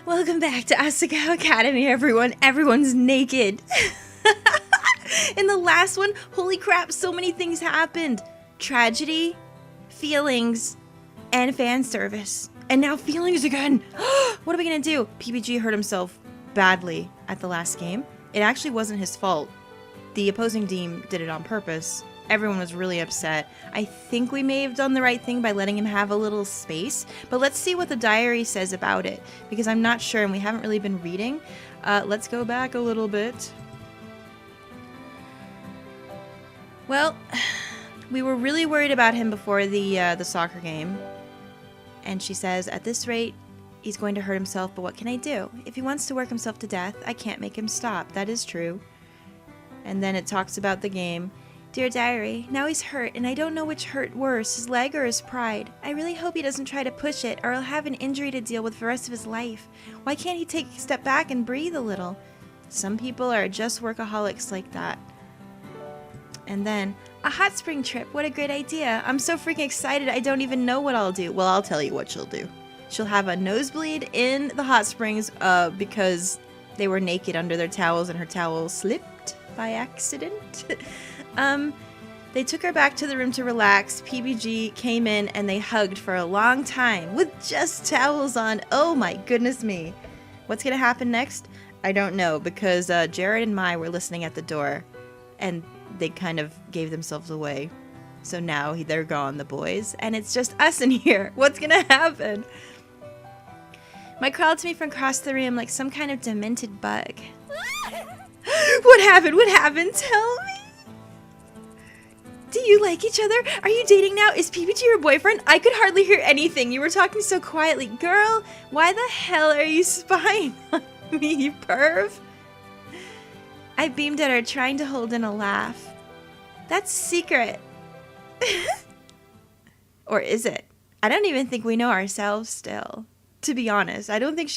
Welcome back to Asagao Academy, everyone. Everyone's naked. In the last one, holy crap, so many things happened. Tragedy, feelings, and fan service. And now feelings again. What are we gonna do? PBG hurt himself badly at the last game. It actually wasn't his fault. The opposing team did it on purpose. Everyone was really upset. I think we may have done the right thing by letting him have a little space, but let's see what the diary says about it, because I'm not sure and we haven't really been reading. Let's go back a little bit. Well, we were really worried about him before the soccer game, and she says, at this rate, he's going to hurt himself, but what can I do? If he wants to work himself to death, I can't make him stop. That is true. And then it talks about the game. Dear Diary, now he's hurt, and I don't know which hurt worse, his leg or his pride. I really hope he doesn't try to push it, or he'll have an injury to deal with for the rest of his life. Why can't he take a step back and breathe a little? Some people are just workaholics like that. And then, a hot spring trip, what a great idea. I'm so freaking excited, I don't even know what I'll do. Well, I'll tell you what she'll do. She'll have a nosebleed in the hot springs because they were naked under their towels and her towel slipped by accident. They took her back to the room to relax. PBG came in and they hugged for a long time with just towels on. Oh my goodness me. What's gonna happen next? I don't know, because Jared and Mai were listening at the door and they kind of gave themselves away. So now they're gone, the boys, and it's just us in here. What's gonna happen? Mai crawled to me from across the room like some kind of demented bug. What happened? What happened? Tell me. Do you like each other? Are you dating now? Is PBG your boyfriend? I could hardly hear anything. You were talking so quietly. Girl, why the hell are you spying on me, you perv? I beamed at her, trying to hold in a laugh. That's secret. Or is it? I don't even think we know ourselves still. To be honest, I don't think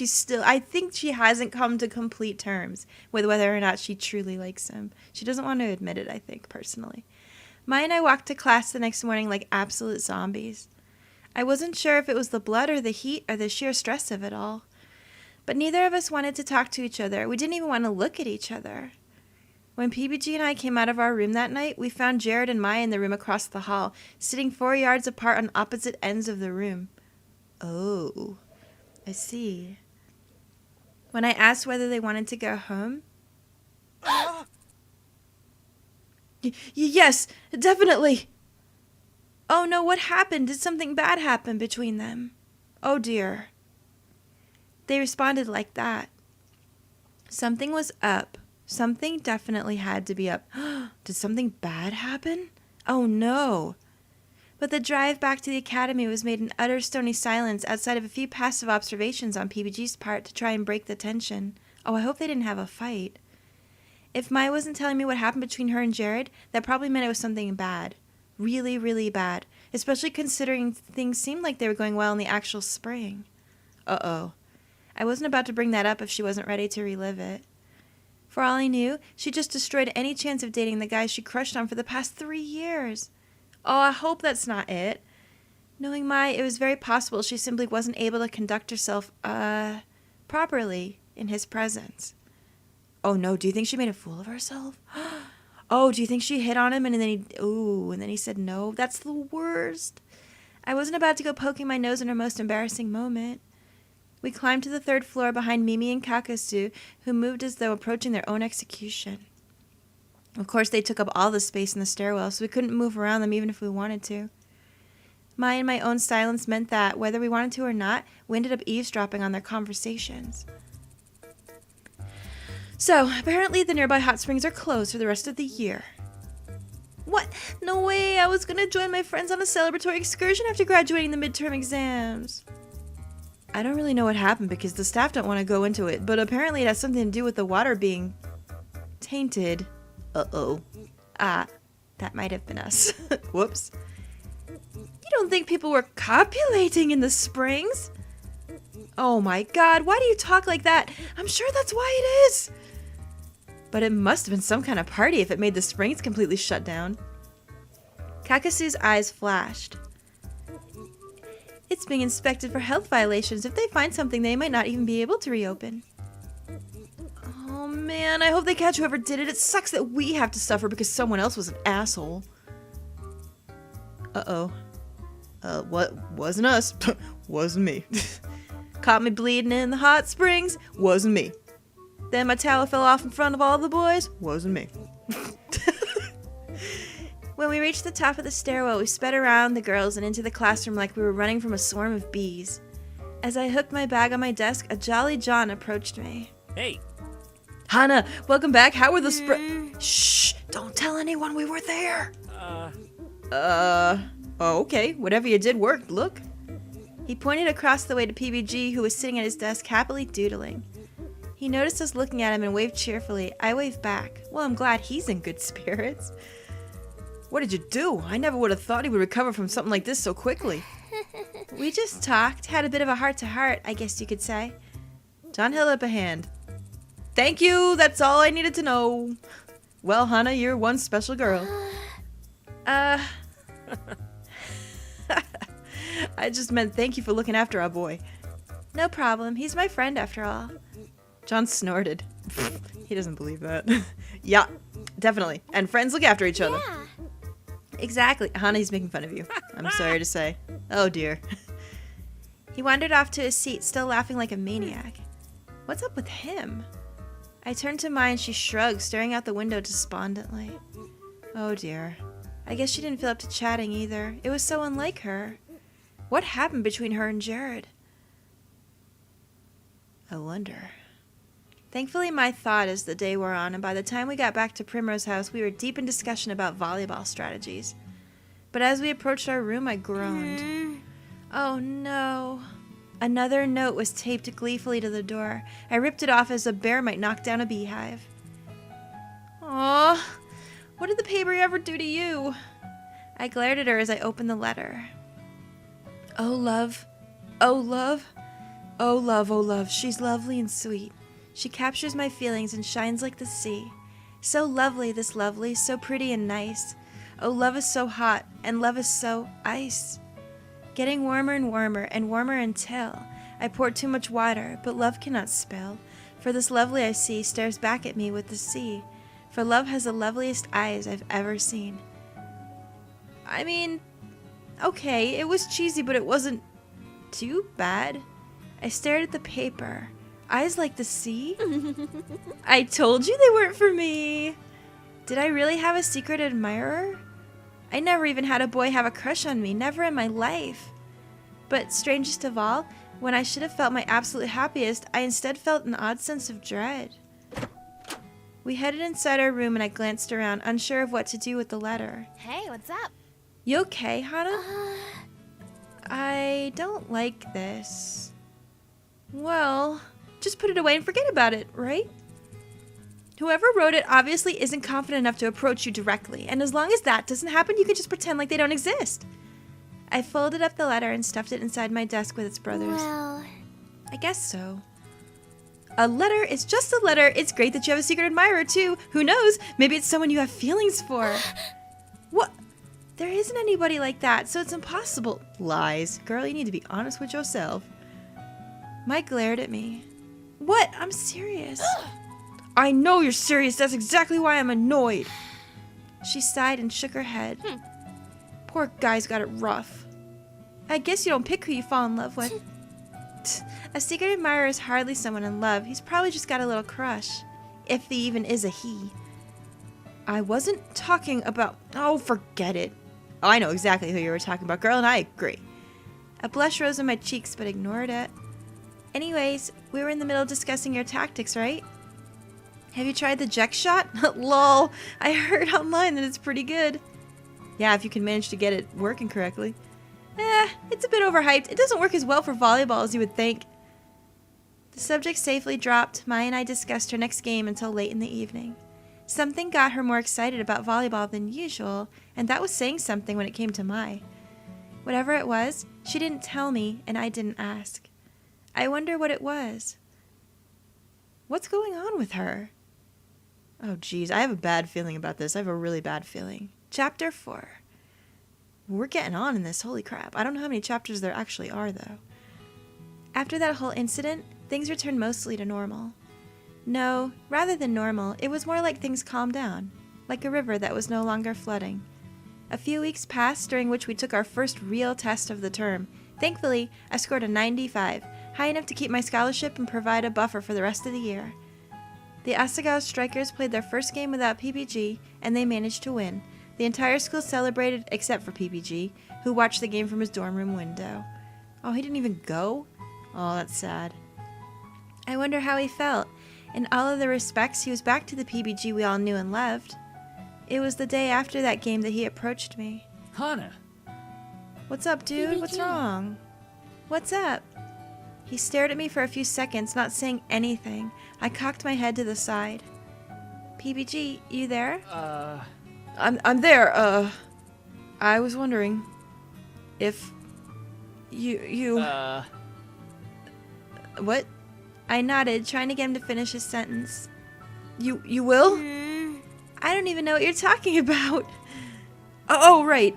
I think she hasn't come to complete terms with whether or not she truly likes him. She doesn't want to admit it, I think, personally. Mai and I walked to class the next morning like absolute zombies. I wasn't sure if it was the blood or the heat or the sheer stress of it all. But neither of us wanted to talk to each other. We didn't even want to look at each other. When PBG and I came out of our room that night, we found Jared and Mai in the room across the hall, sitting 4 yards apart on opposite ends of the room. Oh, I see. When I asked whether they wanted to go home... Yes, definitely. Oh no, what happened? Did something bad happen between them? Oh dear. They responded like that. Something was up. Something definitely had to be up. Did something bad happen? Oh no. But the drive back to the academy was made in utter stony silence outside of a few passive observations on PBG's part to try and break the tension. Oh, I hope they didn't have a fight. If Mai wasn't telling me what happened between her and Jared, that probably meant it was something bad. Really, really bad. Especially considering things seemed like they were going well in the actual spring. Uh-oh. I wasn't about to bring that up if she wasn't ready to relive it. For all I knew, she just destroyed any chance of dating the guy she crushed on for the past 3 years. Oh, I hope that's not it. Knowing Mai, it was very possible she simply wasn't able to conduct herself, properly in his presence. Oh no, do you think she made a fool of herself? Oh, do you think she hit on him and then he said no? That's the worst. I wasn't about to go poking my nose in her most embarrassing moment. We climbed to the 3rd floor behind Mimi and Kakasu, who moved as though approaching their own execution. Of course, they took up all the space in the stairwell, so we couldn't move around them even if we wanted to. My and my own silence meant that, whether we wanted to or not, we ended up eavesdropping on their conversations. So, apparently the nearby hot springs are closed for the rest of the year. What? No way! I was gonna join my friends on a celebratory excursion after graduating the midterm exams. I don't really know what happened because the staff don't want to go into it, but apparently it has something to do with the water being tainted. Uh-oh. That might have been us. Whoops. You don't think people were copulating in the springs? Oh my god, why do you talk like that? I'm sure that's why it is. But it must have been some kind of party if it made the springs completely shut down. Kakasu's eyes flashed. It's being inspected for health violations. If they find something, they might not even be able to reopen. Oh man, I hope they catch whoever did it. It sucks that we have to suffer because someone else was an asshole. Uh-oh. What? Wasn't us. Wasn't me. Caught me bleeding in the hot springs. Wasn't me. Then my towel fell off in front of all the boys. Wasn't me. When we reached the top of the stairwell, we sped around the girls and into the classroom like we were running from a swarm of bees. As I hooked my bag on my desk, a jolly John approached me. Hey. Hannah, welcome back. How were the Shh! Don't tell anyone we were there. Oh, okay. Whatever you did worked. Look. He pointed across the way to PBG, who was sitting at his desk happily doodling. He noticed us looking at him and waved cheerfully. I waved back. Well, I'm glad he's in good spirits. What did you do? I never would have thought he would recover from something like this so quickly. We just talked, had a bit of a heart-to-heart, I guess you could say. John held up a hand. Thank you, that's all I needed to know. Well, Hannah, you're one special girl. I just meant thank you for looking after our boy. No problem, he's my friend after all. John snorted. He doesn't believe that. Yeah, definitely. And friends look after each other. Yeah. Exactly. Hannah, he's making fun of you. I'm sorry to say. Oh, dear. He wandered off to his seat, still laughing like a maniac. What's up with him? I turned to Mai and she shrugged, staring out the window despondently. Oh, dear. I guess she didn't feel up to chatting either. It was so unlike her. What happened between her and Jared? I wonder. Thankfully, Mai thawed as the day wore on, and by the time we got back to Primrose House, we were deep in discussion about volleyball strategies. But as we approached our room, I groaned. Oh no. Another note was taped gleefully to the door. I ripped it off as a bear might knock down a beehive. Aw, what did the paper ever do to you? I glared at her as I opened the letter. Oh love, oh love, oh love, oh love, she's lovely and sweet. She captures my feelings and shines like the sea. So lovely, this lovely, so pretty and nice. Oh, love is so hot, and love is so ice. Getting warmer and warmer until I poured too much water, but love cannot spill. For this lovely I see stares back at me with the sea. For love has the loveliest eyes I've ever seen. I mean, okay, it was cheesy, but it wasn't too bad. I stared at the paper. Eyes like the sea? I told you they weren't for me. Did I really have a secret admirer? I never even had a boy have a crush on me, never in my life. But strangest of all, when I should have felt my absolute happiest, I instead felt an odd sense of dread. We headed inside our room and I glanced around, unsure of what to do with the letter. Hey, what's up? You okay, Hannah? I don't like this. Well, just put it away and forget about it, right? Whoever wrote it obviously isn't confident enough to approach you directly, and as long as that doesn't happen, you can just pretend like they don't exist. I folded up the letter and stuffed it inside my desk with its brothers. Well, I guess so. A letter is just a letter. It's great that you have a secret admirer, too. Who knows? Maybe it's someone you have feelings for. What? There isn't anybody like that, so it's impossible. Lies. Girl, you need to be honest with yourself. Mike glared at me. What? I'm serious. I know you're serious. That's exactly why I'm annoyed. She sighed and shook her head. Poor guy's got it rough. I guess you don't pick who you fall in love with. A secret admirer is hardly someone in love. He's probably just got a little crush. If he even is a he. I wasn't talking about... Oh, forget it. Oh, I know exactly who you were talking about, girl, and I agree. A blush rose in my cheeks, but ignored it. Anyways, we were in the middle of discussing your tactics, right? Have you tried the Jex shot? Lol, I heard online that it's pretty good. Yeah, if you can manage to get it working correctly. It's a bit overhyped. It doesn't work as well for volleyball as you would think. The subject safely dropped. Maya and I discussed her next game until late in the evening. Something got her more excited about volleyball than usual, and that was saying something when it came to Mai. Whatever it was, she didn't tell me, and I didn't ask. I wonder what it was. What's going on with her? Oh, geez, I have a bad feeling about this. I have a really bad feeling. Chapter 4. We're getting on in this, holy crap. I don't know how many chapters there actually are, though. After that whole incident, things returned mostly to normal. No, rather than normal, it was more like things calmed down, like a river that was no longer flooding. A few weeks passed during which we took our first real test of the term. Thankfully, I scored a 95, high enough to keep my scholarship and provide a buffer for the rest of the year. The Asagao strikers played their first game without PBG, and they managed to win. The entire school celebrated except for PBG, who watched the game from his dorm room window. Oh, he didn't even go? Oh, that's sad. I wonder how he felt. In all other respects, he was back to the PBG we all knew and loved. It was the day after that game that he approached me. Hana! What's up, dude? PBG. What's wrong? What's up? He stared at me for a few seconds, not saying anything. I cocked my head to the side. PBG, you there? I'm there. I was wondering if you What? I nodded, trying to get him to finish his sentence. You will? I don't even know what you're talking about. Oh, right.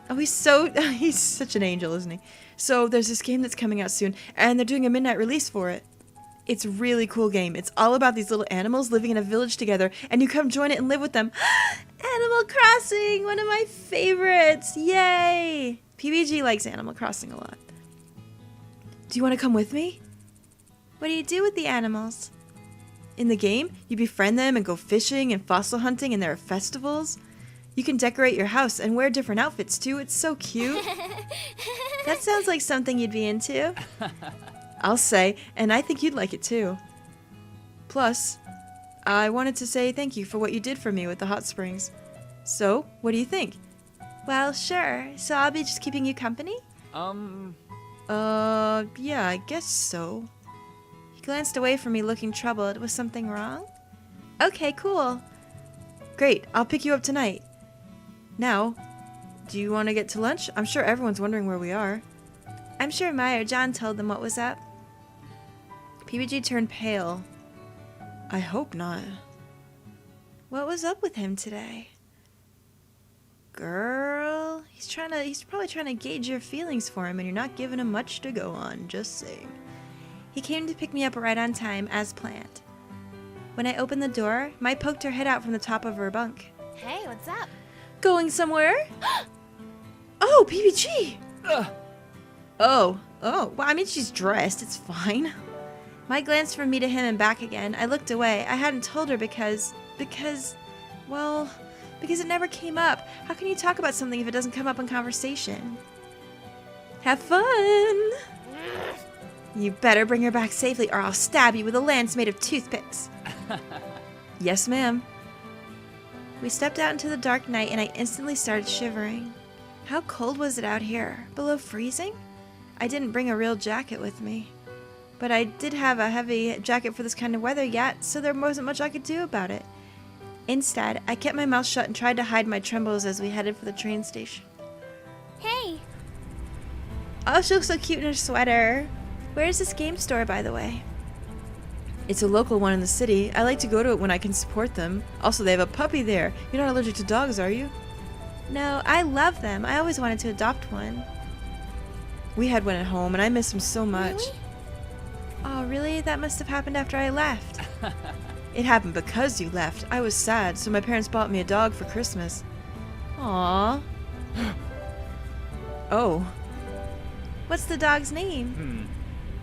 Oh, he's such an angel, isn't he? So there's this game that's coming out soon, and they're doing a midnight release for it. It's a really cool game. It's all about these little animals living in a village together, and you come join it and live with them. Animal Crossing, one of my favorites. Yay! PBG likes Animal Crossing a lot. Do you want to come with me? What do you do with the animals? In the game, you befriend them and go fishing and fossil hunting, and there are festivals. You can decorate your house and wear different outfits too. It's so cute. That sounds like something you'd be into. I'll say, and I think you'd like it too. Plus, I wanted to say thank you for what you did for me with the hot springs. So, what do you think? Well, sure. So I'll be just keeping you company? Yeah, I guess so. He glanced away from me looking troubled. Was something wrong? Okay, cool. Great, I'll pick you up tonight. Now, do you want to get to lunch? I'm sure everyone's wondering where we are. I'm sure Mai or John told them what was up. PBG turned pale. I hope not. What was up with him today? Girl, he's probably trying to gauge your feelings for him, and you're not giving him much to go on, just saying. He came to pick me up right on time, as planned. When I opened the door, Mai poked her head out from the top of her bunk. Hey, what's up? Going somewhere? Oh, PBG! Oh, well, I mean, she's dressed. It's fine. Mai glanced from me to him and back again. I looked away. I hadn't told her because it never came up. How can you talk about something if it doesn't come up in conversation? Have fun! You better bring her back safely or I'll stab you with a lance made of toothpicks. Yes, ma'am. We stepped out into the dark night and I instantly started shivering. How cold was it out here? Below freezing? I didn't bring a real jacket with me. But I did have a heavy jacket for this kind of weather yet, so there wasn't much I could do about it. Instead, I kept my mouth shut and tried to hide my trembles as we headed for the train station. Hey. Oh, she looks so cute in her sweater. Where is this game store, by the way? It's a local one in the city. I like to go to it when I can support them. Also, they have a puppy there. You're not allergic to dogs, are you? No, I love them. I always wanted to adopt one. We had one at home, and I miss him so much. Really? Oh, really? That must have happened after I left. It happened because you left. I was sad, so my parents bought me a dog for Christmas. Aww. Oh. What's the dog's name?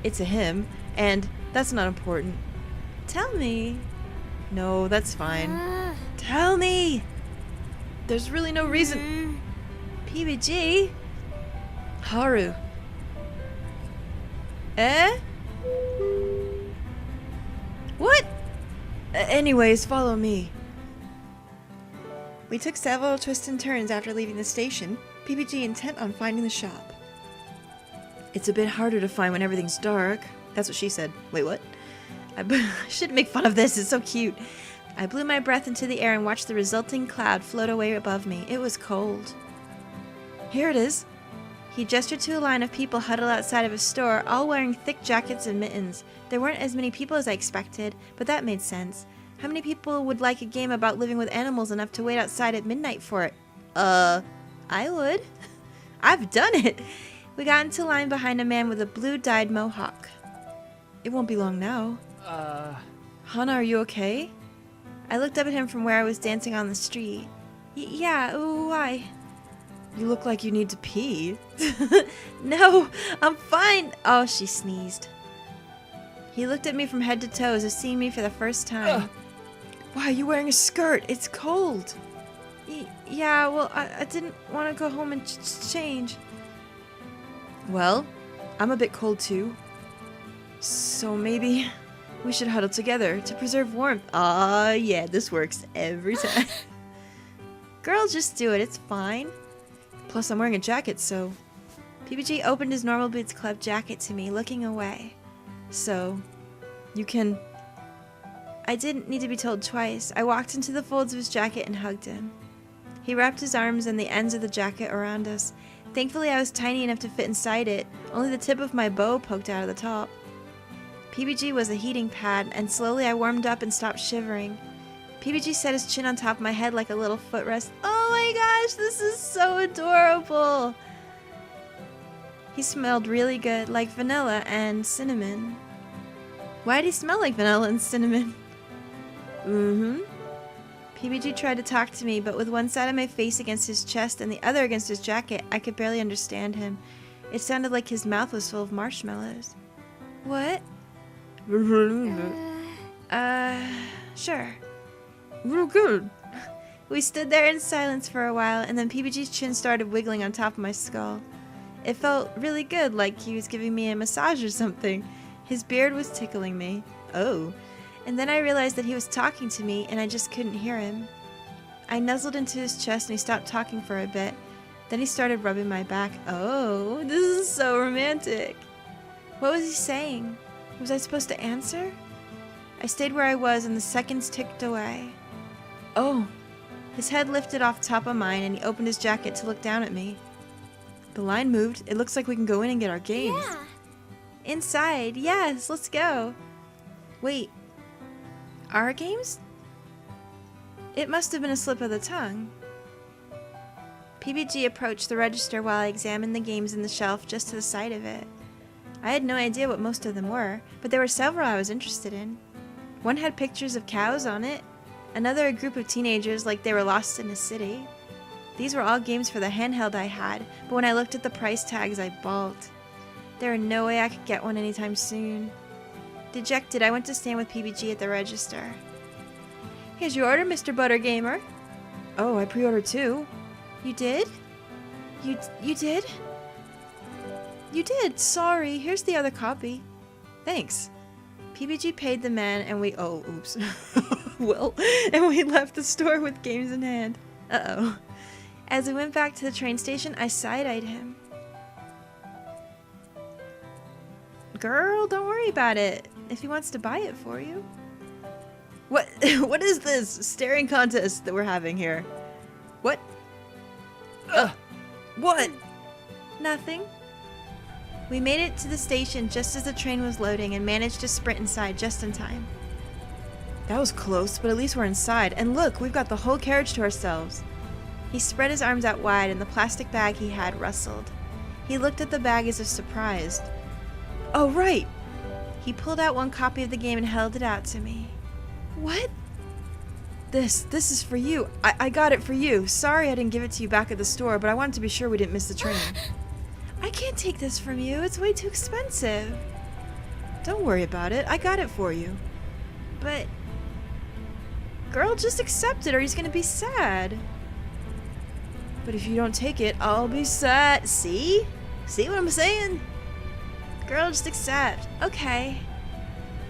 It's a him, and that's not important. Tell me. No, that's fine. Tell me. There's really no reason. PBG? Haru. Eh? What? Anyways, follow me. We took several twists and turns after leaving the station, PBG intent on finding the shop. It's a bit harder to find when everything's dark. That's what she said. Wait, what? I shouldn't make fun of this. It's so cute. I blew my breath into the air and watched the resulting cloud float away above me. It was cold. Here it is. He gestured to a line of people huddled outside of a store, all wearing thick jackets and mittens. There weren't as many people as I expected, but that made sense. How many people would like a game about living with animals enough to wait outside at midnight for it? I would. I've done it. We got into line behind a man with a blue-dyed mohawk. It won't be long now. Hana, are you okay? I looked up at him from where I was dancing on the street. Yeah, why? You look like you need to pee. No, I'm fine. Oh, she sneezed. He looked at me from head to toe as if seeing me for the first time. Why are you wearing a skirt? It's cold. Yeah, well, I didn't want to go home and change. Well, I'm a bit cold too. So maybe we should huddle together to preserve warmth. Yeah, this works every time. Girl, just do it. It's fine. Plus, I'm wearing a jacket, so... PBG opened his Normal Boots Club jacket to me, looking away. So, you can... I didn't need to be told twice. I walked into the folds of his jacket and hugged him. He wrapped his arms and the ends of the jacket around us. Thankfully, I was tiny enough to fit inside it. Only the tip of my bow poked out of the top. PBG was a heating pad, and slowly I warmed up and stopped shivering. PBG set his chin on top of my head like a little footrest. Oh my gosh, this is so adorable! He smelled really good, like vanilla and cinnamon. Why did he smell like vanilla and cinnamon? PBG tried to talk to me, but with one side of my face against his chest and the other against his jacket, I could barely understand him. It sounded like his mouth was full of marshmallows. What? Sure. Real good. We stood there in silence for a while, and then PBG's chin started wiggling on top of my skull. It felt really good, like he was giving me a massage or something. His beard was tickling me. Oh. And then I realized that he was talking to me, and I just couldn't hear him. I nuzzled into his chest, and he stopped talking for a bit. Then he started rubbing my back. Oh, this is so romantic. What was he saying? Was I supposed to answer? I stayed where I was, and the seconds ticked away. Oh. His head lifted off the top of mine, and he opened his jacket to look down at me. The line moved. It looks like we can go in and get our games. Yeah. Inside. Yes, let's go. Wait. Our games? It must have been a slip of the tongue. PBG approached the register while I examined the games in the shelf just to the side of it. I had no idea what most of them were, but there were several I was interested in. One had pictures of cows on it, another a group of teenagers like they were lost in a city. These were all games for the handheld I had, but when I looked at the price tags, I balked. There was no way I could get one anytime soon. Dejected, I went to stand with PBG at the register. Here's your order, Mr. Butter Gamer. Oh, I pre-ordered too. You did? You did? You did. Sorry. Here's the other copy. Thanks. PBG paid the man and we... Oh, oops. Well, and we left the store with games in hand. Uh-oh. As we went back to the train station, I side-eyed him. Girl, don't worry about it. If he wants to buy it for you. What? What is this staring contest that we're having here? What? What? Nothing. We made it to the station just as the train was loading and managed to sprint inside just in time. That was close, but at least we're inside. And look, we've got the whole carriage to ourselves. He spread his arms out wide and the plastic bag he had rustled. He looked at the bag as if surprised. Oh, right! He pulled out one copy of the game and held it out to me. What? This is for you. I got it for you. Sorry I didn't give it to you back at the store, but I wanted to be sure we didn't miss the train. I can't take this from you. It's way too expensive. Don't worry about it. I got it for you. But... Girl, just accept it or he's gonna be sad. But if you don't take it, I'll be sad. See? See what I'm saying? Girl, just accept. Okay.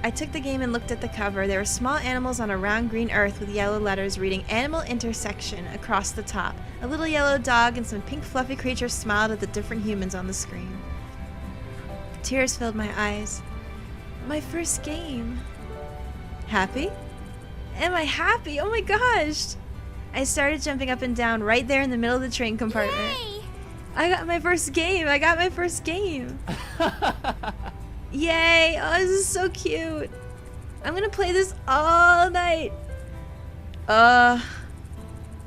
I took the game and looked at the cover. There were small animals on a round green earth with yellow letters reading Animal Intersection across the top. A little yellow dog and some pink fluffy creatures smiled at the different humans on the screen. Tears filled my eyes. My first game. Happy? Am I happy? Oh my gosh! I started jumping up and down right there in the middle of the train compartment. Yay! I got my first game! I got my first game! Yay! Oh, this is so cute! I'm gonna play this all night!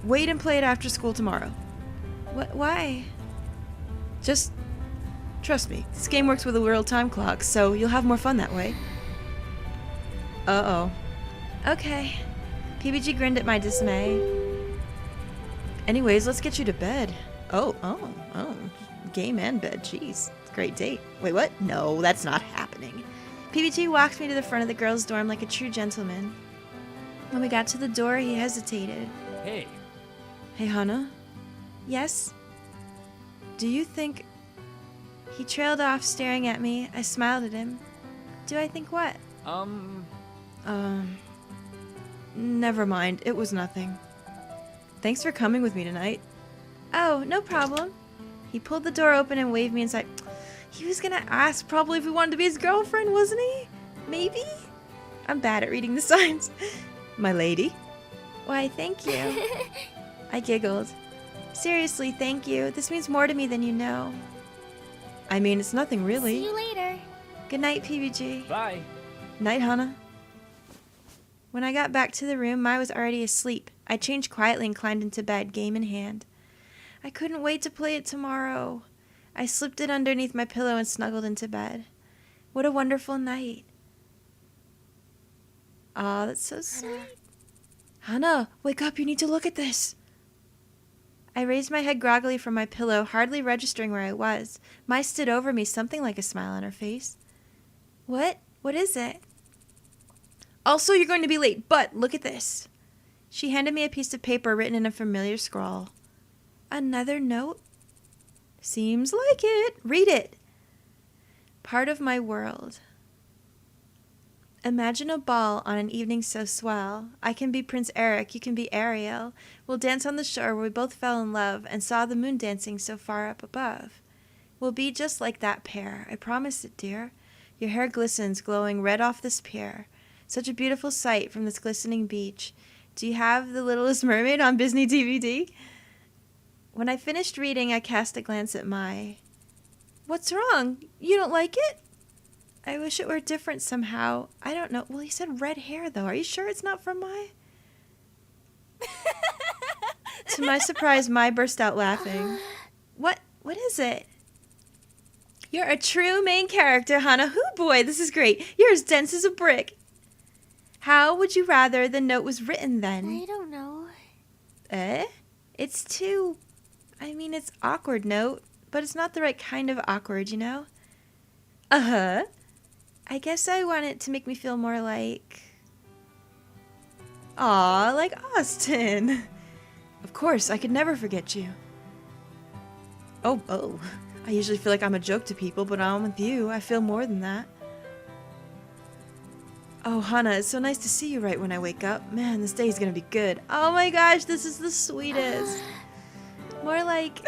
Wait and play it after school tomorrow. What? Why? Just trust me. This game works with a real time clock, so you'll have more fun that way. Uh-oh. Okay. PBG grinned at my dismay. Anyways, let's get you to bed. Oh. Game and bed. Jeez. Great date. Wait, what? No, that's not happening. PBG walked me to the front of the girls' dorm like a true gentleman. When we got to the door, he hesitated. Hey. Hey, Hana? Yes? Do you think... He trailed off, staring at me. I smiled at him. Do I think what? Never mind. It was nothing. Thanks for coming with me tonight. Oh, no problem. He pulled the door open and waved me inside. He was gonna ask probably if we wanted to be his girlfriend, wasn't he? Maybe? I'm bad at reading the signs. My lady? Why, thank you. I giggled. Seriously, thank you. This means more to me than you know. I mean, it's nothing really. See you later. Good night, PBG. Bye. Night, Hana. When I got back to the room, Mai was already asleep. I changed quietly and climbed into bed, game in hand. I couldn't wait to play it tomorrow. I slipped it underneath my pillow and snuggled into bed. What a wonderful night. Aw, that's so sweet. Hana, wake up, you need to look at this. I raised my head groggily from my pillow, hardly registering where I was. Mai stood over me, something like a smile on her face. What? What is it? Also, you're going to be late, but look at this. She handed me a piece of paper written in a familiar scrawl. Another note? Seems like it. Read it. Part of my world. Imagine a ball on an evening so swell. I can be Prince Eric, you can be Ariel. We'll dance on the shore where we both fell in love and saw the moon dancing so far up above. We'll be just like that pair. I promise it, dear. Your hair glistens, glowing red off this pier. Such a beautiful sight from this glistening beach. Do you have The Littlest Mermaid on Disney DVD? When I finished reading, I cast a glance at Mai. What's wrong? You don't like it? I wish it were different somehow. I don't know. Well, he said red hair, though. Are you sure it's not from Mai? To my surprise, Mai burst out laughing. What is it? You're a true main character, Hana. Hoo boy, this is great. You're as dense as a brick. How would you rather the note was written then? I don't know. It's too... it's awkward note, but it's not the right kind of awkward, you know? Uh-huh. I guess I want it to make me feel more like... Aw, like Austin. Of course, I could never forget you. Oh. I usually feel like I'm a joke to people, but I'm with you. I feel more than that. Oh, Hana, it's so nice to see you right when I wake up. Man, this day's gonna be good. Oh my gosh, this is the sweetest. More like...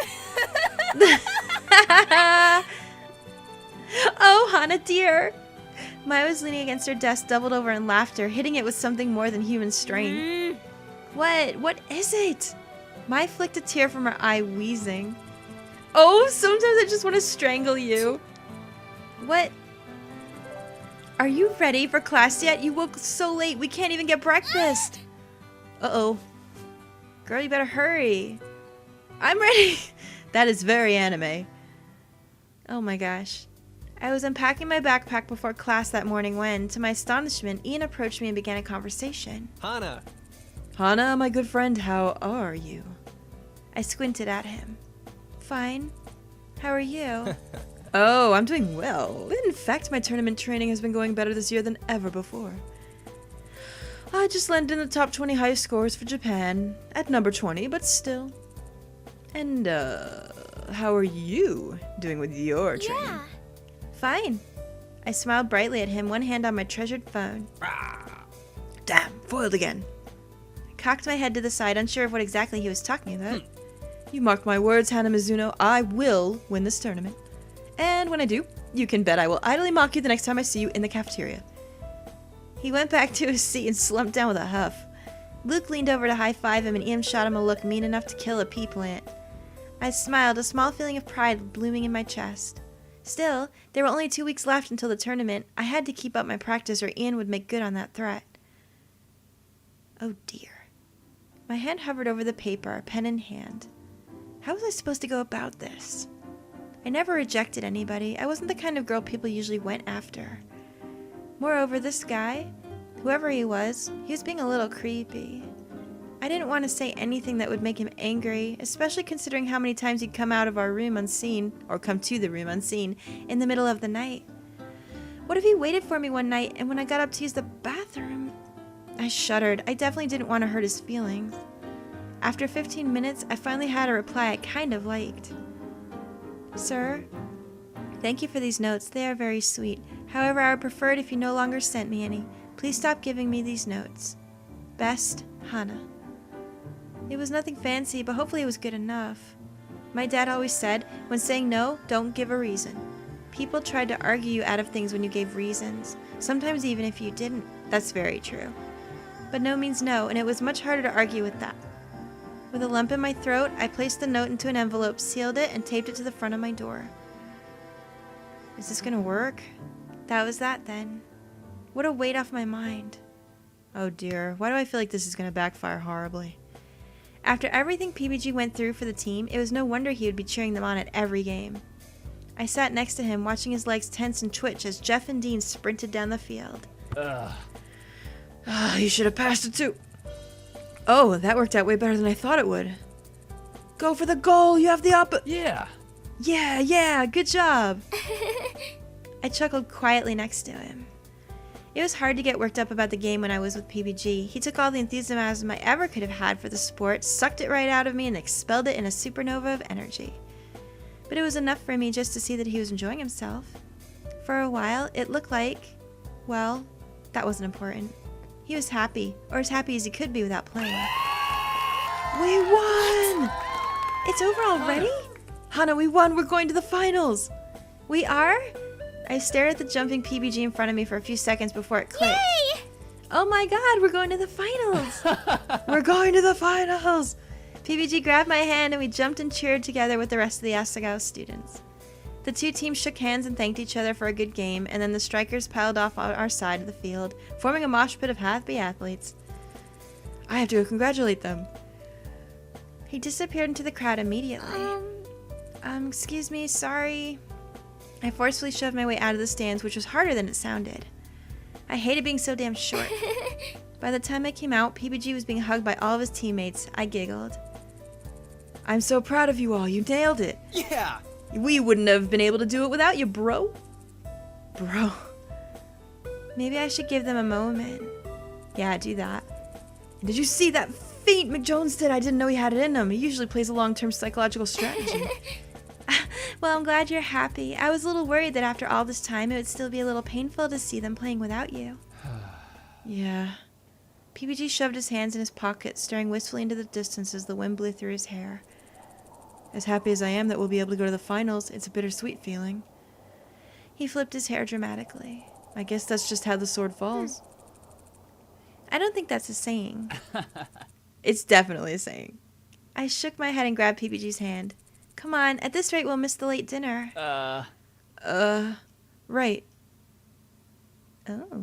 Oh, Hana, dear. Mai was leaning against her desk, doubled over in laughter, hitting it with something more than human strength. What is it? Mai flicked a tear from her eye, wheezing. Oh, sometimes I just want to strangle you. What? Are you ready for class yet? You woke so late, we can't even get breakfast. Uh-oh. Girl, you better hurry. I'm ready. That is very anime. Oh my gosh. I was unpacking my backpack before class that morning when, to my astonishment, Ian approached me and began a conversation. Hana. Hana, my good friend, how are you? I squinted at him. Fine. How are you? Oh, I'm doing well. In fact, my tournament training has been going better this year than ever before. I just landed in the top 20 highest scores for Japan, at number 20, but still. And, how are you doing with your training? Yeah. Fine. I smiled brightly at him, one hand on my treasured phone. Damn, foiled again. I cocked my head to the side, unsure of what exactly he was talking about. You mark my words, Hana Mizuno, I will win this tournament. And when I do, you can bet I will idly mock you the next time I see you in the cafeteria. He went back to his seat and slumped down with a huff. Luke leaned over to high-five him and Ian shot him a look mean enough to kill a pea plant. I smiled, a small feeling of pride blooming in my chest. Still, there were only 2 weeks left until the tournament. I had to keep up my practice or Ian would make good on that threat. Oh dear. My hand hovered over the paper, pen in hand. How was I supposed to go about this? I never rejected anybody. I wasn't the kind of girl people usually went after. Moreover, this guy, whoever he was being a little creepy. I didn't want to say anything that would make him angry, especially considering how many times he'd come out of our room unseen, or come to the room unseen, in the middle of the night. What if he waited for me one night, and when I got up to use the bathroom? I shuddered. I definitely didn't want to hurt his feelings. After 15 minutes, I finally had a reply I kind of liked. Sir, thank you for these notes. They are very sweet. However, I would prefer it if you no longer sent me any. Please stop giving me these notes. Best, Hannah. It was nothing fancy, but hopefully it was good enough. My dad always said, when saying no, don't give a reason. People tried to argue you out of things when you gave reasons, sometimes even if you didn't. That's very true. But no means no, and it was much harder to argue with that. With a lump in my throat, I placed the note into an envelope, sealed it, and taped it to the front of my door. Is this gonna work? That was that then. What a weight off my mind. Oh dear, why do I feel like this is gonna backfire horribly? After everything PBG went through for the team, it was no wonder he would be cheering them on at every game. I sat next to him, watching his legs tense and twitch as Jeff and Dean sprinted down the field. You should have passed it too. Oh, that worked out way better than I thought it would. Go for the goal, you have the Yeah. Yeah, good job. I chuckled quietly next to him. It was hard to get worked up about the game when I was with PBG. He took all the enthusiasm I ever could have had for the sport, sucked it right out of me, and expelled it in a supernova of energy. But it was enough for me just to see that he was enjoying himself. For a while, it looked like, well, that wasn't important. He was happy, or as happy as he could be without playing. We won! It's over already? Hannah, we won! We're going to the finals! We are? I stared at the jumping PBG in front of me for a few seconds before it clicked. Yay! Oh my god, we're going to the finals! We're going to the finals! PBG grabbed my hand and we jumped and cheered together with the rest of the Asagao students. The two teams shook hands and thanked each other for a good game, and then the strikers piled off on our side of the field, forming a mosh pit of happy athletes. I have to go congratulate them. He disappeared into the crowd immediately. Excuse me, sorry. I forcefully shoved my way out of the stands, which was harder than it sounded. I hated being so damn short. By the time I came out, PBG was being hugged by all of his teammates. I giggled. I'm so proud of you all. You nailed it. Yeah. We wouldn't have been able to do it without you, bro. Bro. Maybe I should give them a moment. Yeah, do that. Did you see that feat McJones did? I didn't know he had it in him. He usually plays a long-term psychological strategy. Well, I'm glad you're happy. I was a little worried that after all this time, it would still be a little painful to see them playing without you. Yeah. PBG shoved his hands in his pockets, staring wistfully into the distance as the wind blew through his hair. As happy as I am that we'll be able to go to the finals, it's a bittersweet feeling. He flipped his hair dramatically. I guess that's just how the sword falls. I don't think that's a saying. It's definitely a saying. I shook my head and grabbed PBG's hand. Come on, at this rate we'll miss the late dinner. Right. Oh.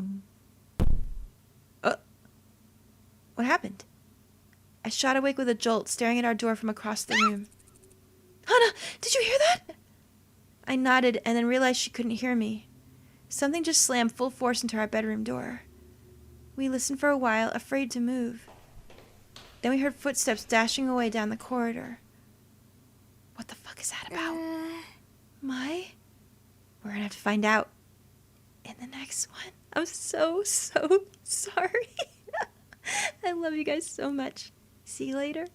What happened? I shot awake with a jolt, staring at our door from across the room. Hannah, did you hear that? I nodded and then realized she couldn't hear me. Something just slammed full force into our bedroom door. We listened for a while, afraid to move. Then we heard footsteps dashing away down the corridor. What the fuck is that about? We're gonna have to find out in the next one. I'm so sorry. I love you guys so much. See you later.